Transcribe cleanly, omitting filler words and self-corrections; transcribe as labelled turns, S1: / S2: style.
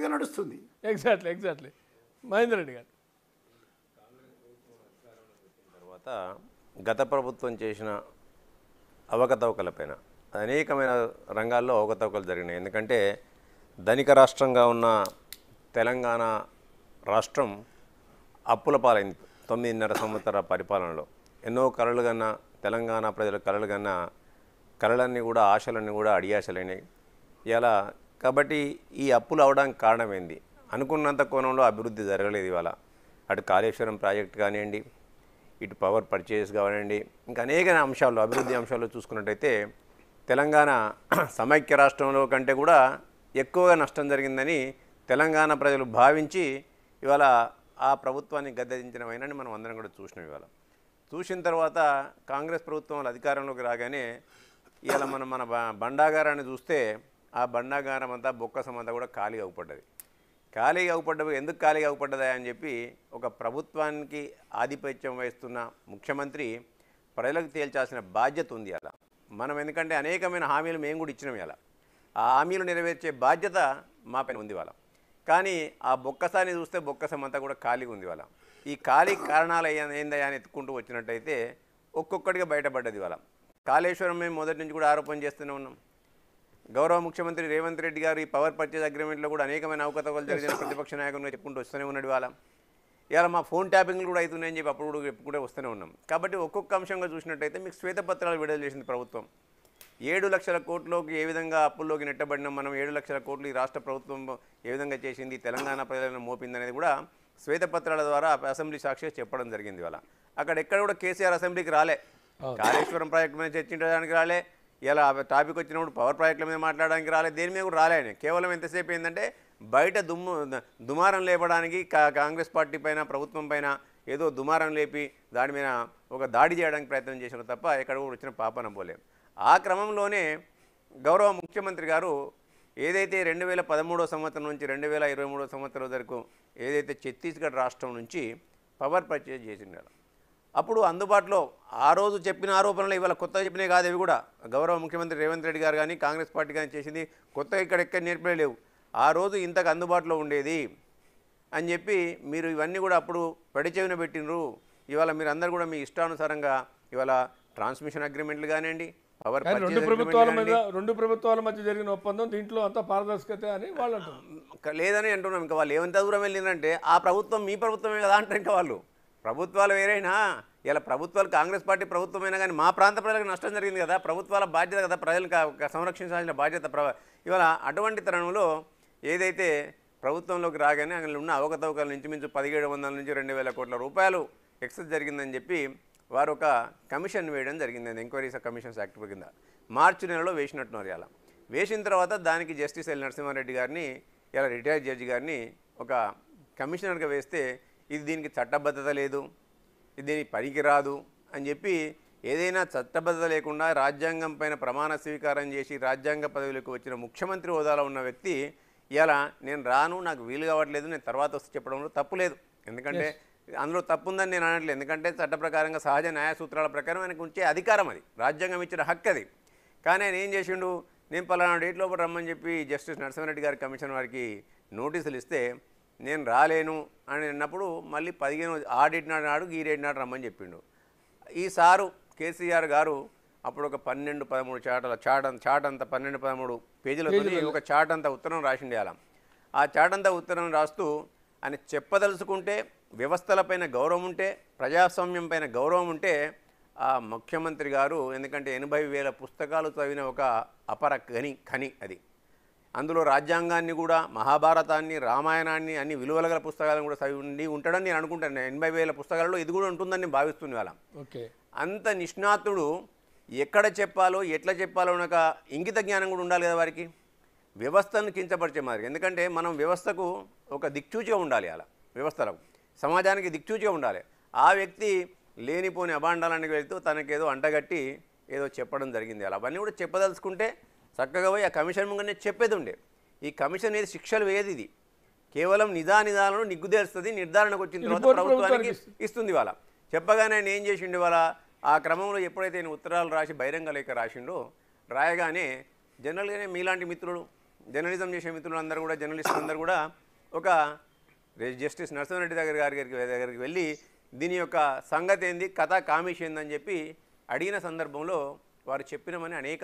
S1: స్మూత్గా నడుస్తుంది.
S2: ఎగ్జాక్ట్లీ మహేందర్ రెడ్డి గారు
S3: తర్వాత గత ప్రభుత్వం చేసిన అవకతవకలపైన అనేకమైన రంగాల్లో అవకతవకలు జరిగినాయి. ఎందుకంటే ధనిక రాష్ట్రంగా ఉన్న తెలంగాణ రాష్ట్రం అప్పుల పాలైంది 9.5 సంవత్సరాల పరిపాలనలో. ఎన్నో కలలు కన్నా తెలంగాణ ప్రజల కలలు కన్నా కలలన్నీ కూడా ఆశలన్నీ కూడా అడియాశలైనాయి ఇలా. కాబట్టి ఈ అప్పులు అవడానికి కారణమైంది అనుకున్నంత కోణంలో అభివృద్ధి జరగలేదు. ఇవాళ అటు కాళేశ్వరం ప్రాజెక్ట్ కానివ్వండి, ఇటు పవర్ పర్చేస్ కానివ్వండి, ఇంకా అనేక అంశాల్లో అభివృద్ధి అంశాల్లో చూసుకున్నట్టయితే తెలంగాణ సమైక్య రాష్ట్రంలో కంటే కూడా ఎక్కువగా నష్టం జరిగిందని తెలంగాణ ప్రజలు భావించి ఇవాళ ఆ ప్రభుత్వాన్ని గద్దెదించినమైనని మనం అందరం కూడా చూసినాం. ఇవాళ చూసిన తర్వాత కాంగ్రెస్ ప్రభుత్వం అధికారంలోకి రాగానే ఇవాళ మన బండాగారాన్ని చూస్తే ఆ బండాగారం అంతా బొక్కసం అంతా కూడా ఖాళీగా అవుపడ్డది. ఖాళీగా అవుపడ్డది ఎందుకు ఖాళీగా అవుపడ్డదా అని చెప్పి ఒక ప్రభుత్వానికి ఆధిపత్యం వహిస్తున్న ముఖ్యమంత్రి ప్రజలకు తేల్చాల్సిన బాధ్యత ఉంది అలా. మనం ఎందుకంటే అనేకమైన హామీలు మేము కూడా ఇచ్చినాం ఇలా. ఆ హామీలు నెరవేర్చే బాధ్యత మా పైన ఉంది వాళ్ళ. కానీ ఆ బొక్కసాన్ని చూస్తే బొక్కసం అంతా కూడా ఖాళీగా ఉంది వాళ్ళ. ఈ ఖాళీ కారణాలు ఏందయ్యా అని ఎత్తుకుంటూ వచ్చినట్టయితే ఒక్కొక్కటిగా బయటపడ్డది వాళ్ళ. కాళేశ్వరం మేము మొదటి నుంచి కూడా ఆరోపణ చేస్తూనే ఉన్నాం. గౌరవ ముఖ్యమంత్రి రేవంత్ రెడ్డి గారు ఈ పవర్ పర్చేజ్ అగ్రిమెంట్లో కూడా అనేకమైన అవకతవకలు జరిగిన ప్రతిపక్ష నాయకులుగా చెప్పుకుంటూ వస్తూనే ఉన్నాడు వాళ్ళ. ఇలా మా ఫోన్ ట్యాపింగ్లు కూడా అవుతున్నాయని చెప్పి అప్పుడు కూడా చెప్పుకుంటే వస్తూనే ఉన్నాం. కాబట్టి ఒక్కొక్క అంశంగా చూసినట్టయితే మీకు శ్వేతపత్రాలు విడుదల చేసింది ప్రభుత్వం. 7 లక్షల కోట్లకి ఏ విధంగా అప్పుల్లోకి నెట్టబడినాం మనం, 7 లక్షల కోట్లు ఈ రాష్ట్ర ప్రభుత్వం ఏ విధంగా చేసింది, తెలంగాణ ప్రజలను మోపింది అనేది కూడా శ్వేతపత్రాల ద్వారా అసెంబ్లీ సాక్షిగా చెప్పడం జరిగింది. వాళ్ళ అక్కడ ఎక్కడ కూడా కేసీఆర్ అసెంబ్లీకి రాలే, కాళేశ్వరం ప్రాజెక్టు మీద చర్చించడానికి రాలే, ఇలా టాపిక్ వచ్చినప్పుడు పవర్ ప్రాజెక్టుల మీద మాట్లాడడానికి రాలే, దేని మీద కూడా రాలే. కేవలం ఎంతసేపు ఏంటంటే బయట దుమారం లేపడానికి కాంగ్రెస్ పార్టీ పైన ప్రభుత్వం పైన ఏదో దుమారం లేపి దాని మీద ఒక దాడి చేయడానికి ప్రయత్నం చేసినారు తప్ప ఎక్కడ కూడా వచ్చిన పాపన పోలేం. ఆ క్రమంలోనే గౌరవ ముఖ్యమంత్రి గారు ఏదైతే 2013 సంవత్సరం నుంచి 2023 సంవత్సరం వరకు ఏదైతే ఛత్తీస్గఢ్ రాష్ట్రం నుంచి పవర్ పర్చేజ్ చేసినారు, అప్పుడు అందుబాటులో ఆ రోజు చెప్పిన ఆరోపణలు ఇవాళ కొత్తగా చెప్పినవి కాదు. అవి కూడా గౌరవ ముఖ్యమంత్రి రేవంత్ రెడ్డి గారు కానీ కాంగ్రెస్ పార్టీ కానీ చేసింది కొత్తగా ఇక్కడెక్కడ నేర్పలే లేవు. ఆ రోజు ఇంతకు అందుబాటులో ఉండేది అని చెప్పి మీరు ఇవన్నీ కూడా అప్పుడు పెడచెవిన పెట్టినరు. ఇవాళ మీరు అందరూ కూడా మీ ఇష్టానుసారంగా ఇవాళ ట్రాన్స్మిషన్ అగ్రిమెంట్లు కానివ్వండి, పవర్
S2: రెండు ప్రభుత్వాల మధ్య జరిగిన ఒప్పందం దీంట్లో అంతా పారదర్శకత అని వాళ్ళు అంటారు.
S3: లేదని అంటున్నాం. ఇంకా వాళ్ళు ఏమంత దూరం వెళ్ళిందంటే ఆ ప్రభుత్వం మీ ప్రభుత్వమే కదా అంటారు. ఇంకా వాళ్ళు ప్రభుత్వాలు వేరైనా ఇలా ప్రభుత్వాలు కాంగ్రెస్ పార్టీ ప్రభుత్వమైనా కానీ మా ప్రాంత ప్రజలకు నష్టం జరిగింది కదా, ప్రభుత్వాల బాధ్యత కదా ప్రజలకు సంరక్షించాల్సిన బాధ్యత. ఇవాళ అటువంటి తరుణంలో ఏదైతే ప్రభుత్వంలోకి రాగానే అక్కడ ఉన్న అవకతవకల నుంచి మించు 1700 నుంచి 2000 కోట్ల రూపాయలు ఎక్సెస్ జరిగిందని చెప్పి వారు ఒక కమిషన్ వేయడం జరిగింది. ఎంక్వైరీస్ కమిషన్స్ యాక్ట్ కింద మార్చి నెలలో వేసినట్టున్నారు. ఇలా వేసిన తర్వాత దానికి జస్టిస్ ఎల్ నరసింహారెడ్డి గారిని ఇలా రిటైర్డ్ జడ్జి గారిని ఒక కమిషనర్గా వేస్తే ఇది దీనికి చట్టబద్ధత లేదు, ఇది దీనికి పనికిరాదు అని చెప్పి ఏదైనా చట్టబద్ధత లేకుండా రాజ్యాంగం పైన ప్రమాణ స్వీకారం చేసి రాజ్యాంగ పదవిలోకి వచ్చిన ముఖ్యమంత్రి హోదాలో ఉన్న వ్యక్తి ఇలా నేను రాను, నాకు వీలు కావట్లేదు, నేను తర్వాత వస్తే చెప్పడంలో తప్పు లేదు. ఎందుకంటే అందులో తప్పు ఉందని నేను అనట్లేదు. ఎందుకంటే చట్ట ప్రకారంగా సహజ న్యాయ సూత్రాల ప్రకారం ఆయనకు ఉంచే అధికారం అది, రాజ్యాంగం ఇచ్చిన హక్కు అది. కానీ ఆయన ఏం చేసిండు, నేను పలానా డేట్ లోపల రమ్మని చెప్పి జస్టిస్ నరసింహారెడ్డి గారి కమిషన్ వారికి నోటీసులు ఇస్తే నేను రాలేను అని అన్నప్పుడు మళ్ళీ 15 ఆ డేట్ నాడు ఈ డేట్ నాడు రమ్మని చెప్పిండు. ఈ సారు కేసీఆర్ గారు అప్పుడు ఒక 12-13 చాట్ అంతా 12-13 పేజీలతో ఒక చాట్ అంతా ఉత్తరం రాసిండే. అలా ఆ చాట్ అంతా ఉత్తరం రాస్తూ ఆయన చెప్పదలుచుకుంటే వ్యవస్థలపైన గౌరవం ఉంటే, ప్రజాస్వామ్యం పైన గౌరవం ఉంటే ఆ ముఖ్యమంత్రి గారు, ఎందుకంటే 80,000 పుస్తకాలు చదివిన ఒక అపర ఖని అది. అందులో రాజ్యాంగాన్ని కూడా, మహాభారతాన్ని, రామాయణాన్ని, అన్ని విలువల గల పుస్తకాలను కూడా చదివి ఉంటాడని నేను అనుకుంటాను. 80,000 పుస్తకాలలో ఇది కూడా ఉంటుందని నేను భావిస్తుంది. వాళ్ళ అంత నిష్ణాతుడు ఎక్కడ చెప్పాలో ఎట్లా చెప్పాలో ఒక ఇంగిత జ్ఞానం కూడా ఉండాలి కదా వారికి. వ్యవస్థను కించపరిచే మాదిరి, ఎందుకంటే మనం వ్యవస్థకు ఒక దిక్చూచిగా ఉండాలి. అలా వ్యవస్థలకు సమాజానికి దిక్చూచిగా ఉండాలి. ఆ వ్యక్తి లేనిపోని అభాండాలనికి వెళ్తూ తనకేదో అంటగట్టి ఏదో చెప్పడం జరిగింది. అలా అవన్నీ కూడా చెప్పదలుచుకుంటే చక్కగా పోయి ఆ కమిషన్ ముంగనే చెప్పేది ఉండే. ఈ కమిషన్ ఏది శిక్షలు వేయదు, ఇది కేవలం నిదానాలను నిగ్గుదేస్తుంది, నిర్ధారణకు వచ్చిన తర్వాత ప్రభుత్వానికి ఇస్తుంది. వాళ్ళ చెప్పగానే ఆయన ఏం చేసిండు, వాళ్ళ ఆ క్రమంలో ఎప్పుడైతే నేను ఉత్తరాలు రాసి బహిరంగ లేఖ రాసిండో, రాయగానే జనరల్గానే మీలాంటి మిత్రులు జర్నలిజం చేసే మిత్రులందరూ కూడా, జర్నలిస్టులు అందరూ కూడా ఒక జస్టిస్ నరసింహారెడ్డి దగ్గరికి వెళ్ళి దీని యొక్క సంగతి ఏంది, కథ కామిష్ ఏందని చెప్పి అడిగిన సందర్భంలో వారు చెప్పినమని అనేక